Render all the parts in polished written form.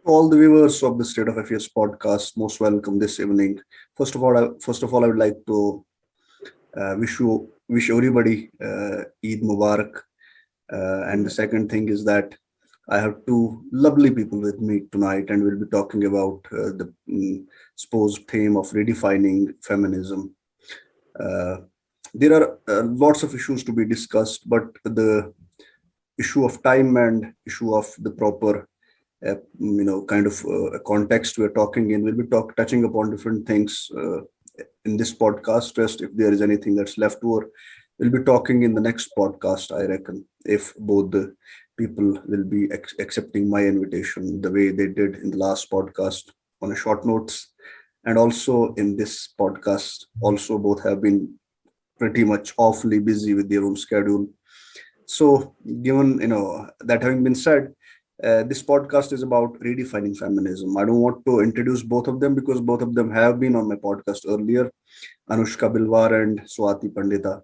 All the viewers of the State of Affairs podcast, most welcome this evening. First of all, I would like to wish everybody Eid Mubarak. And the second thing is that I have two lovely people with me tonight, and we'll be talking about the supposed theme of redefining feminism. Uh, there are lots of issues to be discussed, but the issue of time and issue of the proper kind of context we're talking in. We'll be touching upon different things in this podcast. Just if there is anything that's left over, we'll be talking in the next podcast, I reckon, if both the people will be accepting my invitation the way they did in the last podcast on a short notes. And also in this podcast, also both have been pretty much awfully busy with their own schedule. So, given that having been said, this podcast is about redefining feminism. I don't want to introduce both of them because both of them have been on my podcast earlier, Anushka Bhilwar and Swati Pandita.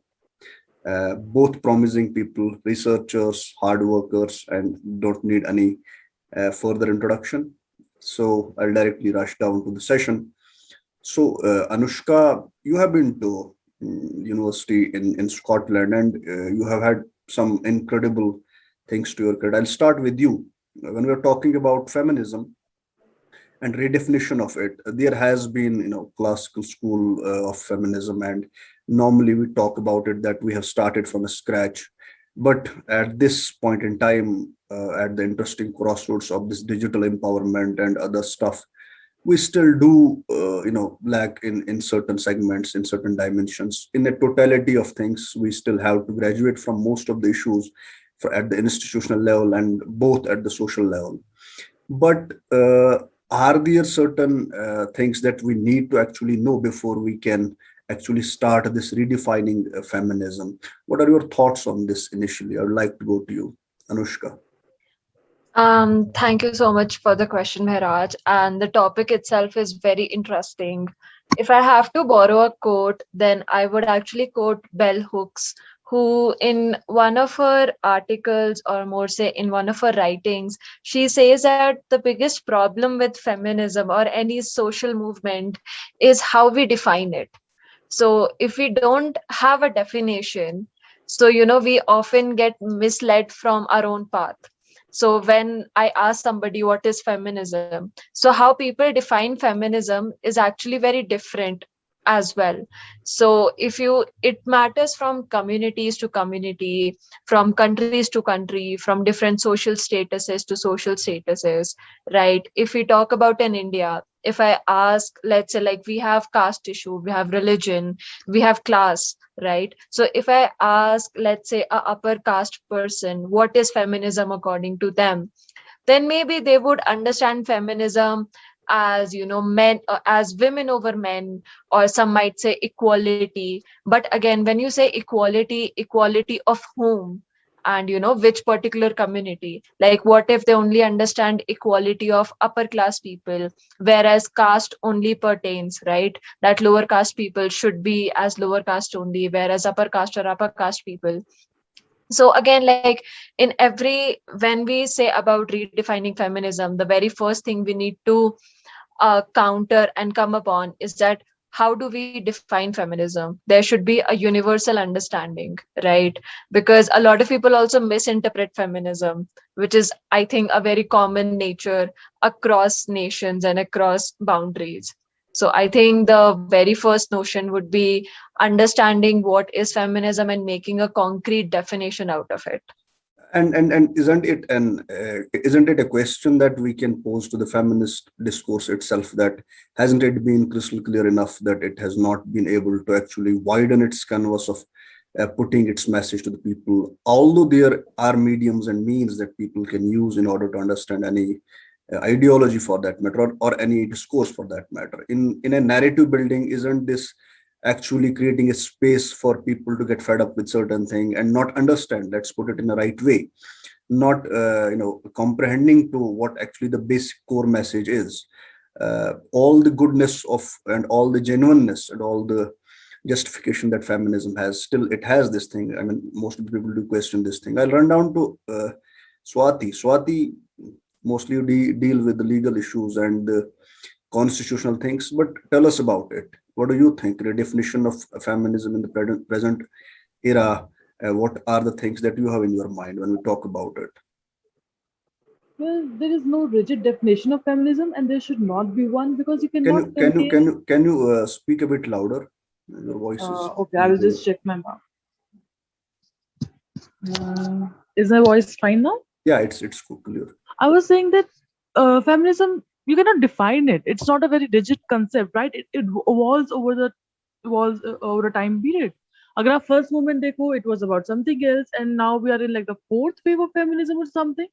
Both promising people, researchers, hard workers, and don't need any further introduction. So I'll directly rush down to the session. So, Anushka, you have been to university in Scotland, and you have had some incredible things to your credit. I'll start with you. When we're talking about feminism and redefinition of it, there has been, classical school of feminism, and normally we talk about it that we have started from scratch. But at this point in time, at the interesting crossroads of this digital empowerment and other stuff, we still do lack in certain segments, in certain dimensions. In the totality of things, we still have to graduate from most of the issues at the institutional level and both at the social level. But are there certain things that we need to actually know before we can actually start this redefining feminism? What are your thoughts on this initially? I would like to go to you, Anushka. Thank you so much for the question, Mehraj. And the topic itself is very interesting. If I have to borrow a quote, then I would actually quote Bell Hooks, who, in one of her articles, or more say, in one of her writings, she says that the biggest problem with feminism or any social movement is how we define it. So, if we don't have a definition, so we often get misled from our own path. So when I ask somebody what is feminism, so how people define feminism is actually very different as well. So if you it matters from communities to community, from countries to country, from different social statuses to social statuses, right? If we talk about in India, if I ask, let's say, like, we have caste issue, we have religion, we have class, right? So if I ask, let's say, a upper caste person what is feminism according to them, then maybe they would understand feminism as, men, as women over men, or some might say equality. But again, when you say equality, equality of whom? And which particular community? Like, what if they only understand equality of upper class people, whereas caste only pertains, right, that lower caste people should be as lower caste only, whereas upper caste or upper caste people. So again, like, in every when we say about redefining feminism, the very first thing we need to counter and come upon is that, how do we define feminism? There should be a universal understanding, right? Because a lot of people also misinterpret feminism, which is, I think, a very common nature across nations and across boundaries. So I think the very first notion would be understanding what is feminism and making a concrete definition out of it. And isn't it a question that we can pose to the feminist discourse itself, that hasn't it been crystal clear enough that it has not been able to actually widen its canvas of putting its message to the people, although there are mediums and means that people can use in order to understand any ideology for that matter, or any discourse for that matter. In a narrative building, isn't this actually creating a space for people to get fed up with certain thing and not understand, let's put it in the right way, not comprehending to what actually the basic core message is. All the goodness of and all the genuineness and all the justification that feminism has, still it has this thing. I mean, most of the people do question this thing. I'll run down to Swati. Mostly you deal with the legal issues and the constitutional things, but tell us about it. What do you think? The definition of feminism in the present era. What are the things that you have in your mind when we talk about it? Well, there is no rigid definition of feminism, and there should not be one because you Can cannot you can you contain. can you can you speak a bit louder? Your voice is Okay, I will unclear. just check my mouth. Is my voice fine now? Yeah, it's clear. I was saying that feminism, you cannot define it. It's not a very rigid concept, right? It evolves over the evolves over a time period. अगर आप first movement देखो, it was about something else, and now we are in like the fourth wave of feminism or something.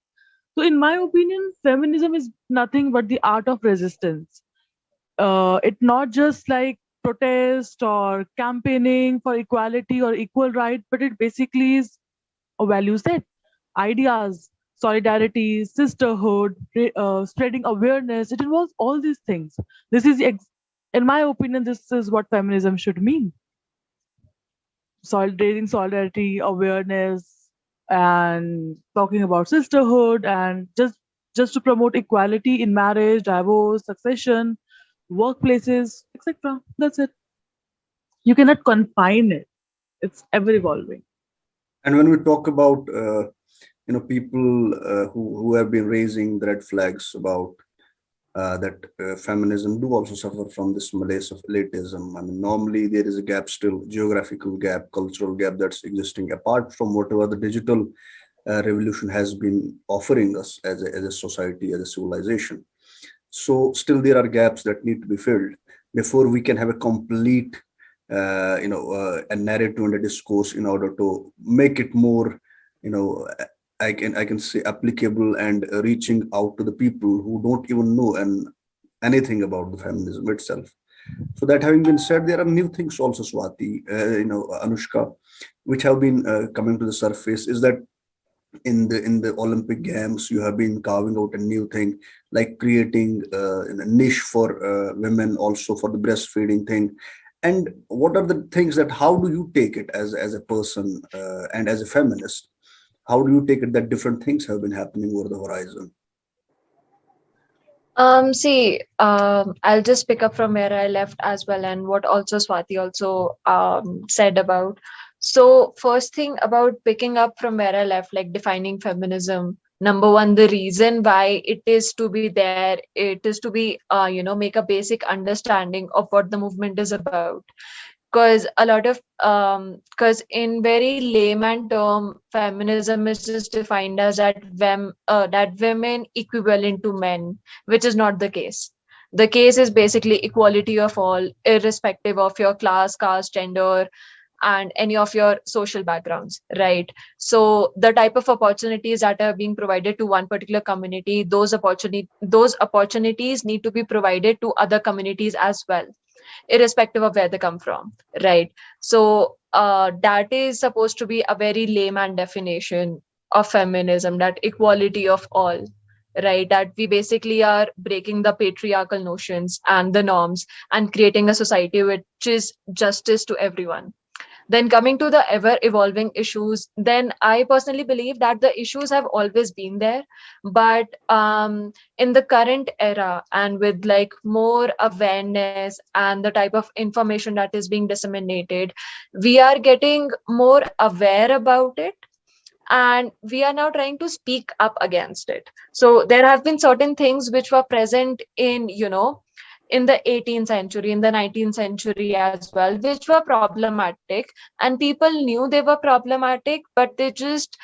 So, in my opinion, feminism is nothing but the art of resistance. It's not just like protest or campaigning for equality or equal right, but it basically is a value set, ideas, solidarity, sisterhood, spreading awareness. It involves all these things. This is, in my opinion, this is what feminism should mean: raising solidarity, awareness, and talking about sisterhood, and just to promote equality in marriage, divorce, succession, workplaces, etc. That's it. You cannot confine it. It's ever evolving. And when we talk about people who have been raising the red flags about that feminism do also suffer from this malaise of elitism. I mean, normally there is a gap still, geographical gap, cultural gap that's existing apart from whatever the digital revolution has been offering us as a society, as a civilization. So still there are gaps that need to be filled before we can have a complete, a narrative and a discourse in order to make it more, you know, I can say applicable and reaching out to the people who don't even know and anything about the feminism itself. So that having been said, there are new things also, Swati, Anushka, which have been coming to the surface. Is that in the Olympic Games, you have been carving out a new thing, like creating a niche for women, also for the breastfeeding thing. And what are the things that how do you take it as a person and as a feminist? How do you take it that different things have been happening over the horizon? I'll just pick up from where I left as well, and what also Swati also said about. So, first thing about picking up from where I left, like defining feminism. Number one, the reason why it is to be there, it is to be, make a basic understanding of what the movement is about. Because a lot of, because in very layman term, feminism is just defined as that women equivalent to men, which is not the case. The case is basically equality of all, irrespective of your class, caste, gender, and any of your social backgrounds, right? So the type of opportunities that are being provided to one particular community, those opportunities need to be provided to other communities as well, irrespective of where they come from, right? So that is supposed to be a very layman definition of feminism, that equality of all, right? That we basically are breaking the patriarchal notions and the norms and creating a society which is justice to everyone. Then coming to the ever evolving issues, then I personally believe that the issues have always been there, but in the current era and with like more awareness and the type of information that is being disseminated, we are getting more aware about it, and we are now trying to speak up against it. So there have been certain things which were present in the 18th century, in the 19th century as well, which were problematic, and people knew they were problematic, but they just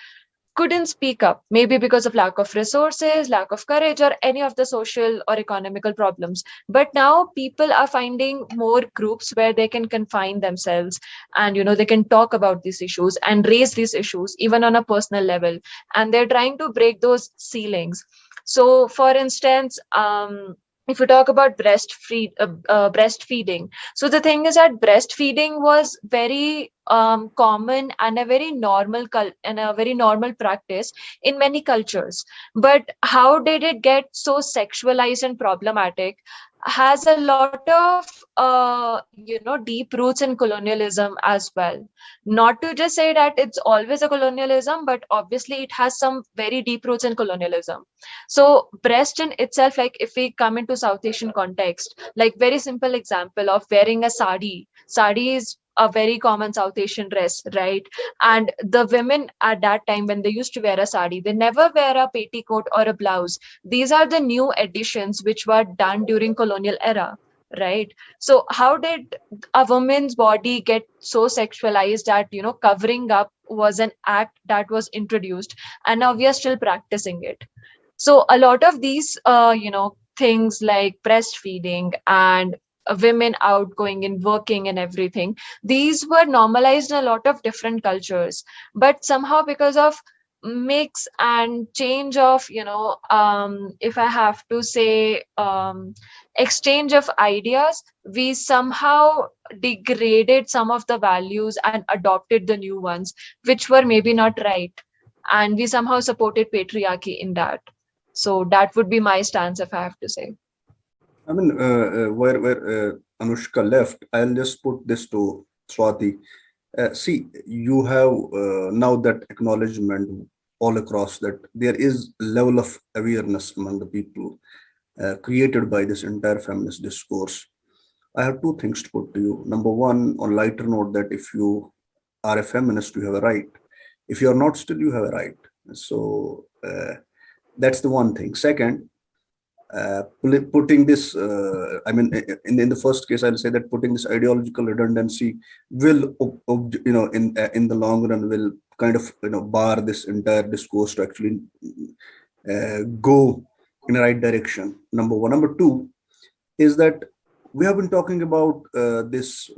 couldn't speak up, maybe because of lack of resources, lack of courage, or any of the social or economical problems. But now people are finding more groups where they can confine themselves, and they can talk about these issues and raise these issues even on a personal level, and they're trying to break those ceilings. So for instance, if you talk about breastfeeding, so the thing is that breastfeeding was very common and a very normal practice in many cultures. But how did it get so sexualized and problematic? has a lot of deep roots in colonialism as well. Not to just say that it's always a colonialism, but obviously it has some very deep roots in colonialism. So breast in itself, like if we come into South Asian context, like very simple example of wearing a sari is a very common South Asian dress, right? And the women at that time, when they used to wear a sari, they never wear a petticoat or a blouse. These are the new additions which were done during colonial era, right? So how did a woman's body get so sexualized that covering up was an act that was introduced, and now we are still practicing it. So a lot of these things like breastfeeding and women out going and working and everything, these were normalized in a lot of different cultures. But somehow, because of mix and change of if I have to say, exchange of ideas, we somehow degraded some of the values and adopted the new ones, which were maybe not right, and we somehow supported patriarchy in that. So that would be my stance, if I have to say. I mean, where Anushka left, I'll just put this to Swati. See, you have now that acknowledgement all across that there is level of awareness among the people created by this entire feminist discourse. I have two things to put to you. Number one, on lighter note, that if you are a feminist, you have a right. If you are not, still you have a right. So that's the one thing. Second, putting this, I mean, in the first case, I'll say that putting this ideological redundancy will, in the long run, will kind of, bar this entire discourse to actually go in the right direction. Number one. Number two is that we have been talking about this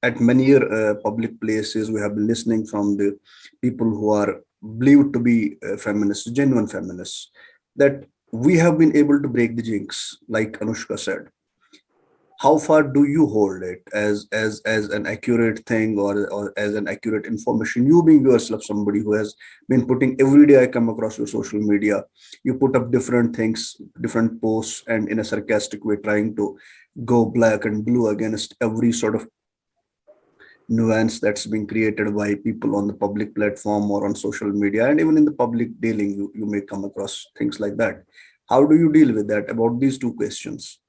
at many public places. We have been listening from the people who are believed to be feminists, genuine feminists, that we have been able to break the jinx, like Anushka said. How far do you hold it as an accurate thing, or as an accurate information? You being yourself somebody who has been putting, every day I come across your social media, you put up different things, different posts, and in a sarcastic way trying to go black and blue against every sort of nuance that's being created by people on the public platform or on social media, and even in the public dealing, you may come across things like that. How do you deal with that, about these two questions?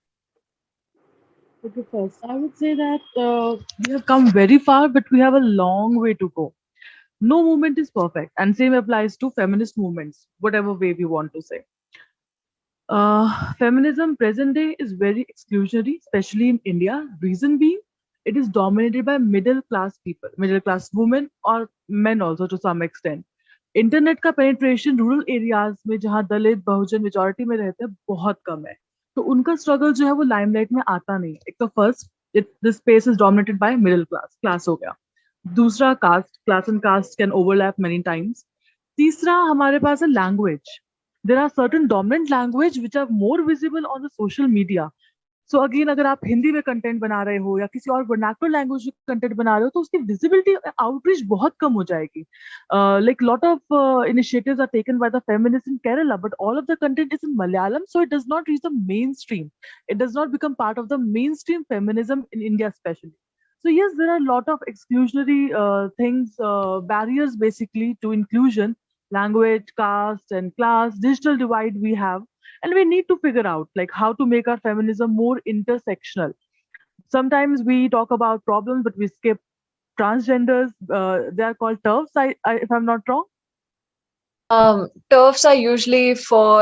Okay, first, I would say that we have come very far, but we have a long way to go. No movement is perfect, and same applies to feminist movements, whatever way we want to say. Feminism present day is very exclusionary, especially in India. Reason being, it is dominated by middle class people, middle class women or men also to some extent. Internet का penetration rural areas में जहाँ दलित बहुजन majority में रहते हैं बहुत कम है, तो उनका स्ट्रगल जो है वो लाइमलाइट में आता नहीं है. एक तो first, this space is dominated by middle class, class हो गया. दूसरा, caste, class and caste can overlap many times. तीसरा हमारे पास है language. there are certain dominant language which are more visible on the social media. So again, अगर आप हिंदी में कंटेंट बना रहे हो या किसी और वर्नाकुलर लैंग्वेज में कंटेंट बना रहे हो, तो उसकी विजिबिलिटी, आउटरीच बहुत कम हो जाएगी. Like lot of initiatives are taken by the feminist in Kerala, but all of the content is in Malayalam, so it does not reach the mainstream. It does not become part of the mainstream feminism in India specially. So yes, there are a lot of exclusionary things, barriers basically to inclusion, language, caste and class, digital divide we have, and we need to figure out like how to make our feminism more intersectional. Sometimes we talk about problems but we skip transgenders. They are called turfs, if I'm not wrong. Turfs are usually for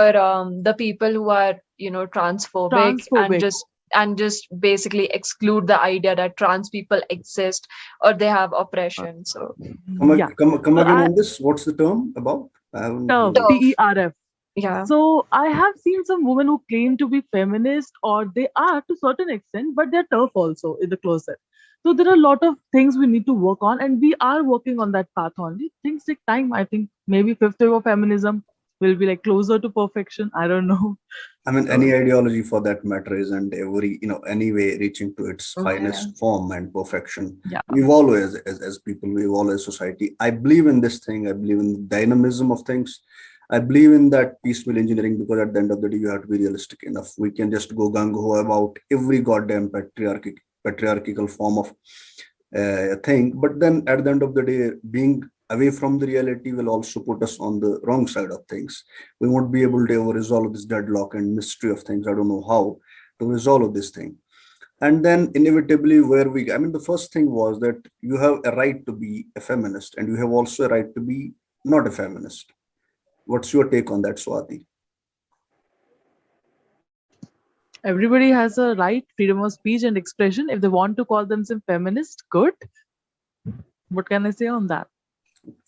the people who are transphobic, and Transphobic. just basically exclude the idea that trans people exist or they have oppression. So Yeah. Come So again on this. What's the term about? I haven't turf, really- turf, TERF. yeah. So I have seen some women who claim to be feminist, or they are to certain extent, but they're tough also in the closet. So there are a lot of things we need to work on, and we are working on that path only. Things take time. I think maybe fifth wave of feminism will be like closer to perfection. I don't know. I mean, So any ideology for that matter isn't every, anyway reaching to its Yeah. finest form and perfection. yeah, We evolve as people, we evolve as society. I believe in this thing. I believe in the dynamism of things. I believe in that piecemeal engineering because at the end of the day, you have to be realistic enough. We can just go gung ho about every goddamn patriarchal form of thing, but then at the end of the day, being away from the reality will also put us on the wrong side of things. We won't be able to ever resolve this deadlock and mystery of things. I don't know how to resolve this thing. And then inevitably, I mean, the first thing was that you have a right to be a feminist, and you have also a right to be not a feminist. What's your take on that, Swati? Everybody has a right, freedom of speech and expression. If they want to call themselves feminist, good. What can I say on that?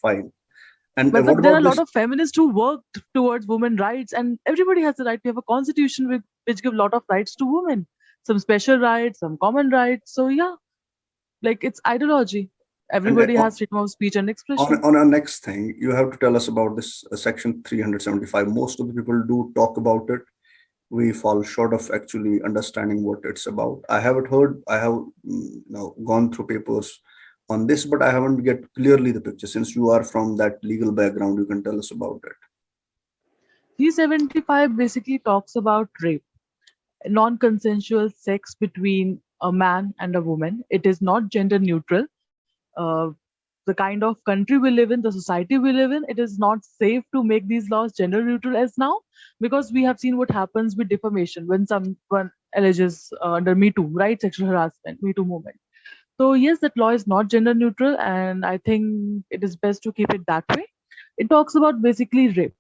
Fine. And what But there are about a lot this? of feminists who work towards women rights, and everybody has the right. We have a constitution which give a lot of rights to women, some special rights, some common rights. So yeah, like it's ideology. And Everybody has freedom of speech and expression. on our next thing, you have to tell us about this section 375. Most of the people do talk about it. We fall short of actually understanding what it's about. I haven't heard. I have gone through papers on this, but I haven't get clearly the picture. Since you are from that legal background, you can tell us about it. 375 basically talks about rape, non-consensual sex between a man and a woman. It is not gender neutral. Uh, the kind of country we live in, the society we live in, it is not safe to make these laws gender neutral as now, because we have seen what happens with defamation when someone alleges under Me Too, right? Sexual harassment, Me Too movement. So yes, that law is not gender neutral, and I think it is best to keep it that way. It talks about basically rape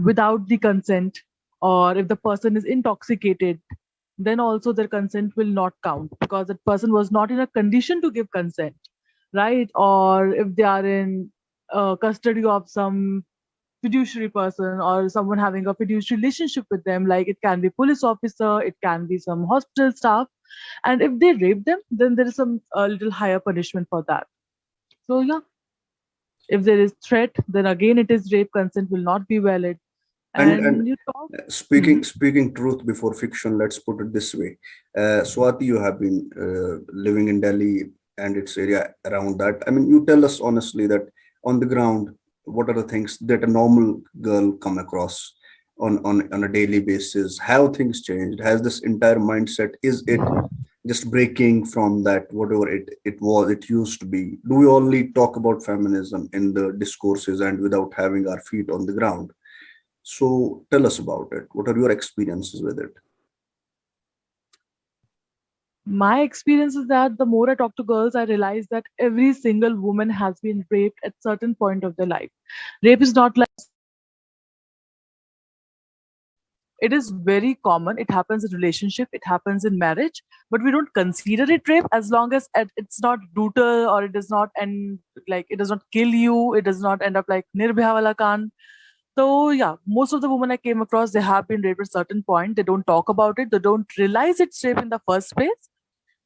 without the consent, or if the person is intoxicated, then also their consent will not count because that person was not in a condition to give consent, right? Or if they are in custody of some fiduciary person or someone having a fiduciary relationship with them, like it can be police officer, it can be some hospital staff, and if they rape them, then there is some little higher punishment for that. So yeah, if there is threat, then again it is rape, consent will not be valid. And And you talk. speaking Mhm. speaking truth before fiction, let's put it this way. Swati, you have been living in Delhi and its area around that. I mean, you tell us honestly that on the ground, what are the things that a normal girl come across on a daily basis? Have things changed? Has this entire mindset, is it just breaking from that whatever it used to be? Do we only talk about feminism in the discourses and without having our feet on the ground? So tell us about it. What are your experiences with it? My experience is that the more I talk to girls, I realize that every single woman has been raped at certain point of their life. Rape is not like, it is very common. It happens in relationship, it happens in marriage, but we don't consider it rape as long as it's not brutal, or it does not end like, it does not kill you, it does not end up like Nirbhaya wala Kand. So yeah, most of the women I came across, they have been raped at certain point. They don't talk about it. They don't realize it's rape in the first place.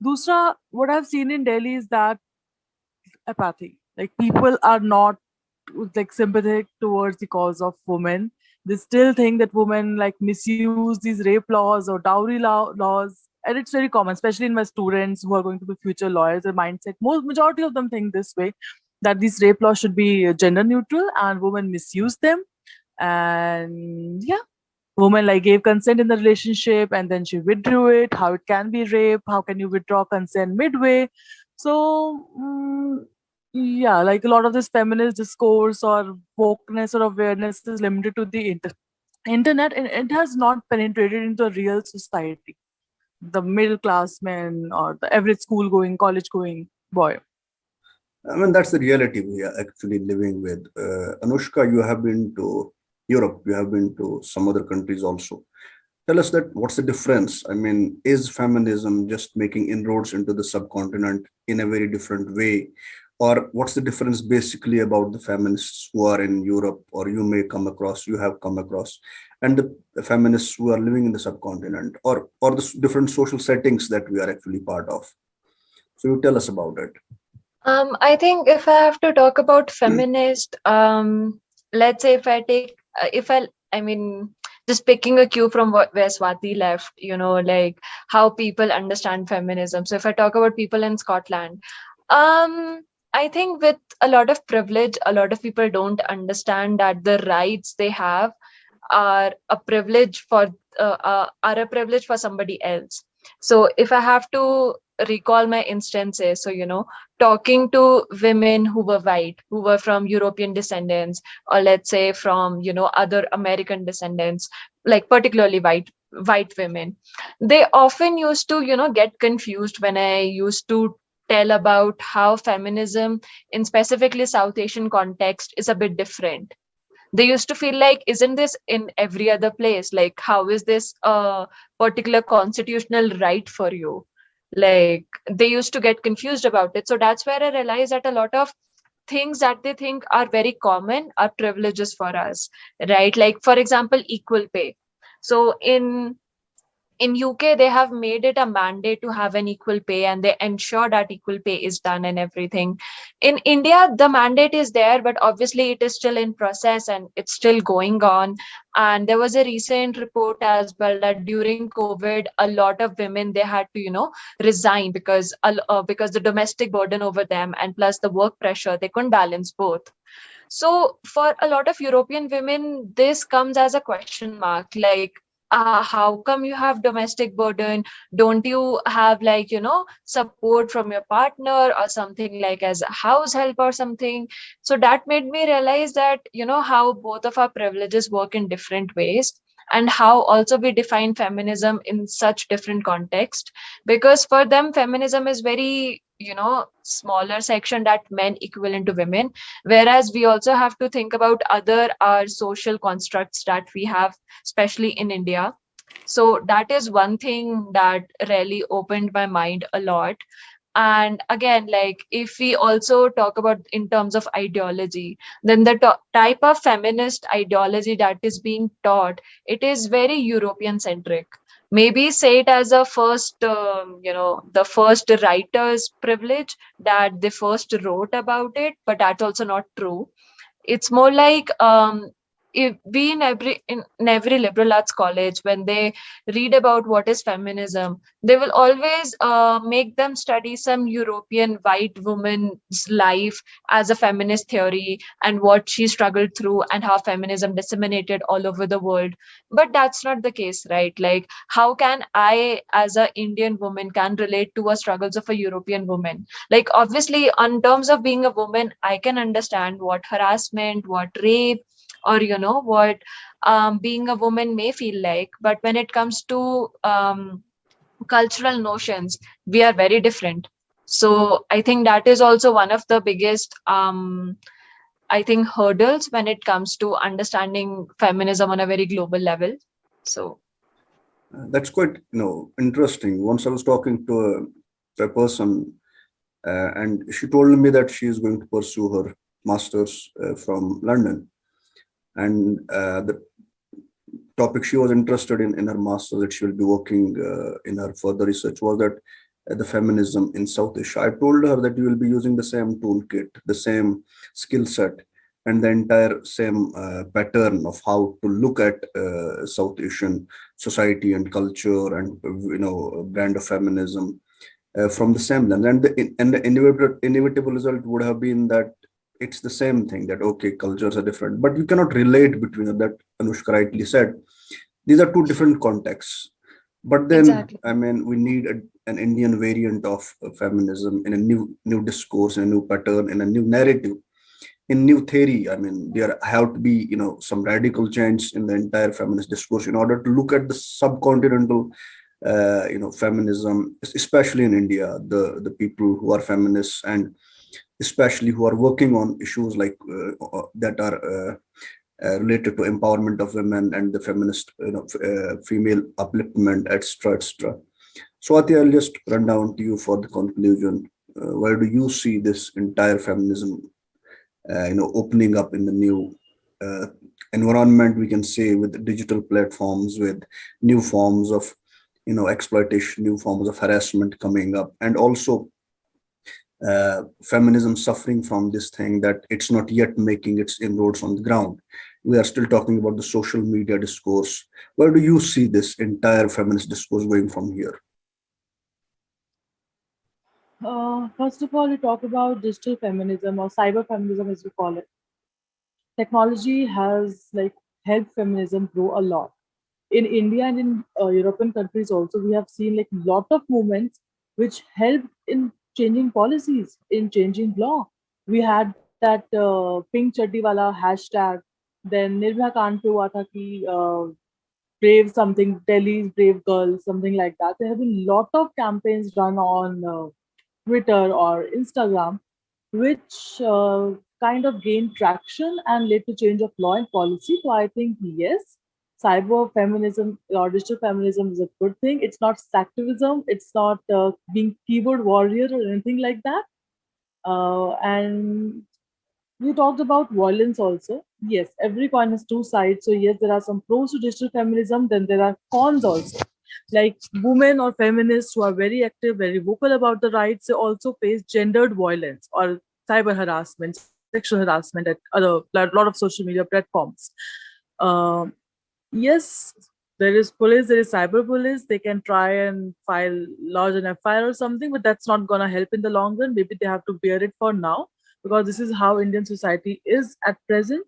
Dusra, what I've seen in Delhi is that apathy. Like people are not like sympathetic towards the cause of women. They still think that women like misuse these rape laws or dowry laws, and it's very common, especially in my students who are going to be future lawyers. The mindset, most majority of them think this way, that these rape laws should be gender neutral and women misuse them. And yeah, woman like gave consent in the relationship and then she withdrew it. How it can be rape? How can you withdraw consent midway? So yeah, like a lot of this feminist discourse or wokeness or awareness is limited to the internet, and it has not penetrated into a real society, the middle class man or the average school going, college going boy. I mean, that's the reality we are actually living with. Anushka, you have been to Europe, you have been to some other countries also. Tell us that what's the difference? I mean, is feminism just making inroads into the subcontinent in a very different way? Or what's the difference basically about the feminists who are in Europe, or you have come across, and the feminists who are living in the subcontinent, or the different social settings that we are actually part of? So you tell us about it. I think if I have to talk about feminist, let's say if I take, I mean, just picking a cue from where Swati left, like how people understand feminism. So if I talk about people in Scotland, um, I think with a lot of privilege, a lot of people don't understand that the rights they have are a privilege for somebody else. So if I have to recall my instances, so talking to women who were white, who were from European descendants, or let's say from other American descendants, like particularly white women, they often used to get confused when I used to tell about how feminism in specifically South Asian context is a bit different. They used to feel like, isn't this in every other place? Like, how is this a particular constitutional right for you? Like, they used to get confused about it. So that's where I realized that a lot of things that they think are very common are privileges for us, right? Like, for example, equal pay. So in UK, they have made it a mandate to have an equal pay, and they ensure that equal pay is done and everything. In India, the mandate is there, but obviously it is still in process and it's still going on. And there was a recent report as well that during COVID, a lot of women, they had to, resign because the domestic burden over them and plus the work pressure, they couldn't balance both. So for a lot of European women, this comes as a question mark. Like, how come you have domestic burden? Don't you have, like, support from your partner or something, like as a house help or something? So that made me realize that, how both of our privileges work in different ways, and how also we define feminism in such different context. Because for them, feminism is very, smaller section that men equivalent to women, whereas we also have to think about other our social constructs that we have, especially in India. So that is one thing that really opened my mind a lot. And again, like, if we also talk about in terms of ideology, then the type of feminist ideology that is being taught, it is very European centric. Maybe say it as a first the first writer's privilege, that they first wrote about it, but that's also not true. It's more like, if we in every liberal arts college, when they read about what is feminism, they will always make them study some European white woman's life as a feminist theory, and what she struggled through, and how feminism disseminated all over the world. But that's not the case, right? Like, how can I, as a Indian woman, can relate to a struggles of a European woman? Like, obviously, on terms of being a woman, I can understand what harassment, what rape, or what being a woman may feel like. But when it comes to cultural notions, we are very different. So I think that is also one of the biggest I think hurdles when it comes to understanding feminism on a very global level. So That's quite, interesting. Once I was talking to a person, and she told me that she is going to pursue her master's from London, and the topic she was interested in her master that she will be working in her further research was that the feminism in South Asia. I told her that you will be using the same toolkit, the same skill set, and the entire same pattern of how to look at South Asian society and culture and brand of feminism from the same lens. And the inevitable result would have been that it's the same thing, that okay, cultures are different, but you cannot relate between them, that Anushka rightly said. These are two different contexts. But then, exactly. I mean, we need an Indian variant of feminism in a new discourse, in a new pattern, in a new narrative, in new theory. I mean, there have to be, some radical change in the entire feminist discourse in order to look at the subcontinental, feminism, especially in India, the people who are feminists, and especially who are working on issues like that are related to empowerment of women and the feminist, female upliftment, etc., etc. Swati, I'll just run down to you for the conclusion. Where do you see this entire feminism, opening up in the new uh, environment? We can say with digital platforms, with new forms of, exploitation, new forms of harassment coming up, and also feminism suffering from this thing that it's not yet making its inroads on the ground. We are still talking about the social media discourse. Where do you see this entire feminist discourse going from here? First of all, we talk about digital feminism or cyber feminism, as we call it. Technology has like helped feminism grow a lot. In India and in European countries also, we have seen like lot of movements which helped in changing policies, in changing law. We had that pink chaddi wala hashtag. Then Nirbhaya Kand pe hua tha ki brave something, Delhi's brave girl, something like that. There have been lot of campaigns run on Twitter or Instagram, which kind of gained traction and led to change of law and policy. So I think yes, cyber feminism or digital feminism is a good thing. It's not activism. It's not being keyboard warrior or anything like that. And we talked about violence also. Yes, every coin has two sides. So yes, there are some pros to digital feminism. Then there are cons also. Like women or feminists who are very active, very vocal about the rights, they also face gendered violence or cyber harassment, sexual harassment at other lot of social media platforms. Um, yes, there is police, there is cyber police. They can try and file lodge an FIR or something, but that's not gonna help in the long run. Maybe they have to bear it for now because this is how Indian society is at present.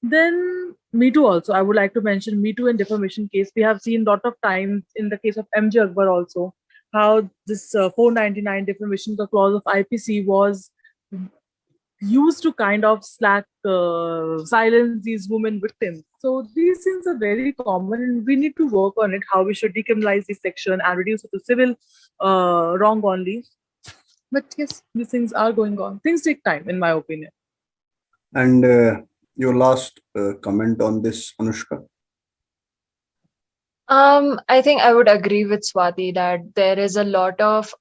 Then Me Too also. I would like to mention Me Too and defamation case. We have seen lot of times in the case of MJ Akbar also how this 499 defamation clause of IPC was used to kind of silence these women victims. So these things are very common, and we need to work on it. How we should decriminalize this section and reduce it to civil wrong only. But yes, these things are going on. Things take time, in my opinion. And your last comment on this, Anushka? I think I would agree with Swati that there is a lot of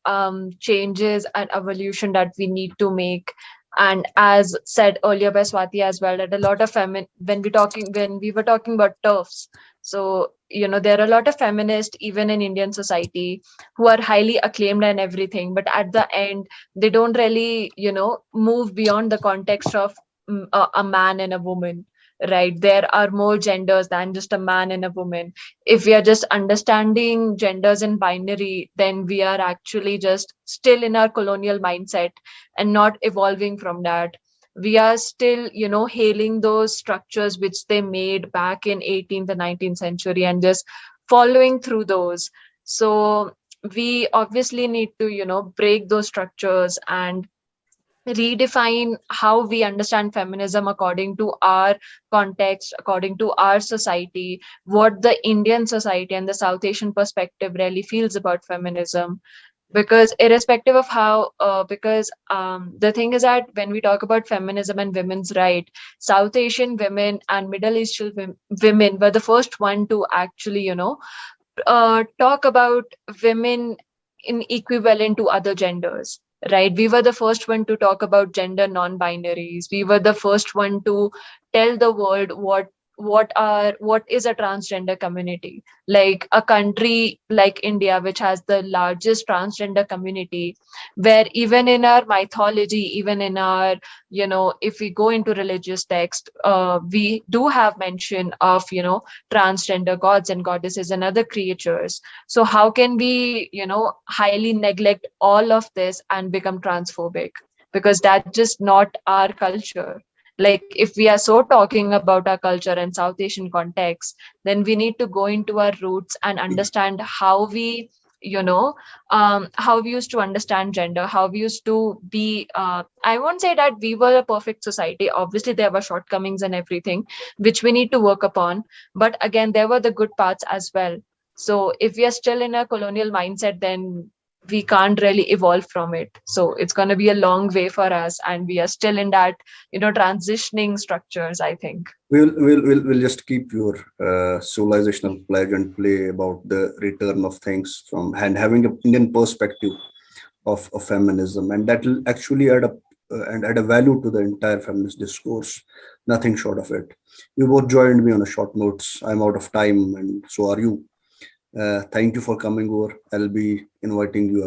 changes and evolution that we need to make. And as said earlier by Swati as well, that a lot of when we were talking about turfs, so there are a lot of feminists even in Indian society who are highly acclaimed and everything, but at the end they don't really move beyond the context of a man and a woman. Right, there are more genders than just a man and a woman. If we are just understanding genders in binary, then we are actually just still in our colonial mindset and not evolving from that. We are still hailing those structures which they made back in 18th and 19th century and just following through those. So we obviously need to break those structures and redefine how we understand feminism according to our context, according to our society, what the Indian society and the South Asian perspective really feels about feminism. Because irrespective of how, because the thing is that when we talk about feminism and women's right, South Asian women and Middle Eastern women were the first one to actually, talk about women in equivalent to other genders, right? We were the first one to talk about gender non-binaries. We were the first one to tell the world what is a transgender community. Like a country like India, which has the largest transgender community, where even in our mythology, even in our if we go into religious text, we do have mention of transgender gods and goddesses and other creatures. So how can we highly neglect all of this and become transphobic? Because that's just not our culture. Like if we are so talking about our culture and South Asian context, then we need to go into our roots and understand how we how we used to understand gender, how we used to be, I won't say that we were a perfect society. Obviously there were shortcomings and everything which we need to work upon, but again there were the good parts as well. So if we are still in a colonial mindset, then we can't really evolve from it. So it's going to be a long way for us, and we are still in that transitioning structures, I think. We'll just keep your civilizational pledge and play about the return of things from and having an Indian perspective of feminism, and that will actually add up and add a value to the entire feminist discourse. Nothing short of it. You both joined me on a short notes. I'm out of time, and so are you. Thank you for coming over. I'll be inviting you